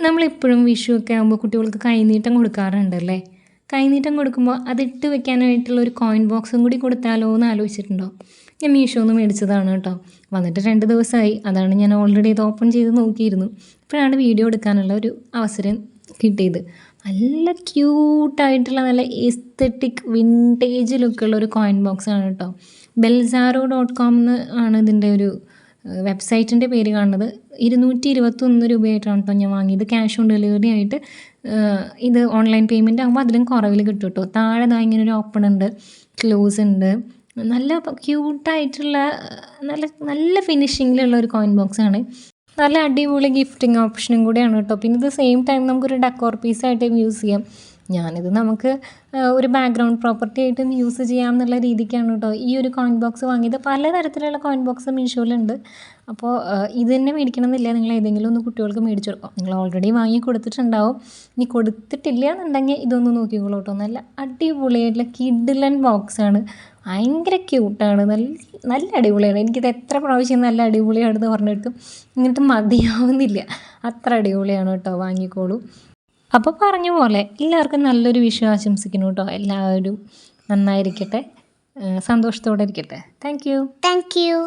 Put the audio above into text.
നമ്മളെപ്പോഴും വിഷുവൊക്കെ ആകുമ്പോൾ കുട്ടികൾക്ക് കൈനീട്ടം കൊടുക്കാറുണ്ടല്ലേ? കൈനീട്ടം കൊടുക്കുമ്പോൾ അതിട്ട് വെക്കാനായിട്ടുള്ള ഒരു കോയിൻ ബോക്സും കൂടി കൊടുത്താലോ എന്ന് ആലോചിച്ചിട്ടുണ്ടോ? ഞാൻ മീഷോന്ന് മേടിച്ചതാണ് കേട്ടോ. വന്നിട്ട് 2 ദിവസമായി. അതാണ് ഞാൻ ഓൾറെഡി ഇത് ഓപ്പൺ ചെയ്ത് നോക്കിയിരുന്നു. ഇപ്പോഴാണ് വീഡിയോ എടുക്കാനുള്ള ഒരു അവസരം കിട്ടിയത്. നല്ല ക്യൂട്ടായിട്ടുള്ള നല്ല എസ്തെറ്റിക് വിൻറ്റേജ് ലുക്കുള്ള ഒരു കോയിൻ ബോക്സാണ് കേട്ടോ. belzaro.com എന്ന് ആണ് ഇതിൻ്റെ ഒരു വെബ്സൈറ്റിൻ്റെ പേര് കാണുന്നത്. 221 രൂപയായിട്ടാണ് കേട്ടോ ഞാൻ വാങ്ങിയത്. ക്യാഷ് ഓൺ ഡെലിവറി ആയിട്ട്. ഇത് ഓൺലൈൻ പേയ്മെൻറ്റ് ആകുമ്പോൾ അതിലും കുറവിൽ കിട്ടും കേട്ടോ. താഴെ ദാ ഇങ്ങനെ ഒരു ഓപ്പൺ ഉണ്ട്, ക്ലോസ് ഉണ്ട്. നല്ല ക്യൂട്ടായിട്ടുള്ള നല്ല നല്ല ഫിനിഷിങ്ങിലുള്ള ഒരു കോയിൻ ബോക്സാണ്. നല്ല അടിപൊളി ഗിഫ്റ്റിംഗ് ഓപ്ഷനും കൂടിയാണ് കേട്ടോ. പിന്നെ ഇത് സെയിം ടൈം നമുക്കൊരു ഡെക്കോർ പീസായിട്ടും യൂസ് ചെയ്യാം. ഞാനിത് നമുക്ക് ഒരു ബാക്ക്ഗ്രൗണ്ട് പ്രോപ്പർട്ടി ആയിട്ടും യൂസ് ചെയ്യാം എന്നുള്ള രീതിക്കാണ് കേട്ടോ ഈ ഒരു കോയിൻ ബോക്സ് വാങ്ങിയത്. പലതരത്തിലുള്ള കോയിൻ ബോക്സ് മീഷോയിലുണ്ട്. അപ്പോൾ ഇത് തന്നെ മേടിക്കണം എന്നില്ല. നിങ്ങൾ ഏതെങ്കിലും ഒന്ന് കുട്ടികൾക്ക് മേടിച്ചു കൊടുക്കാം. നിങ്ങൾ ഓൾറെഡി വാങ്ങി കൊടുത്തിട്ടുണ്ടാവും. ഇനി കൊടുത്തിട്ടില്ല എന്നുണ്ടെങ്കിൽ ഇതൊന്ന് നോക്കിക്കോളൂ കേട്ടോ. നല്ല അടിപൊളിയായിട്ടുള്ള കിഡിലൻ ബോക്സാണ്. ഭയങ്കര ക്യൂട്ടാണ്. നല്ല നല്ല അടിപൊളിയാണ്. എനിക്കിത് എത്ര പ്രാവശ്യം നല്ല അടിപൊളിയാണെന്ന് പറഞ്ഞിട്ടും ഇങ്ങനത്തെ മതിയാവുന്നില്ല. അത്ര അടിപൊളിയാണ് കേട്ടോ. വാങ്ങിക്കോളൂ. അപ്പോൾ പറഞ്ഞ പോലെ എല്ലാവർക്കും നല്ലൊരു വിഷു ആശംസിക്കുന്നു കേട്ടോ. എല്ലാവരും നന്നായിരിക്കട്ടെ, സന്തോഷത്തോടെ ഇരിക്കട്ടെ. Thank you.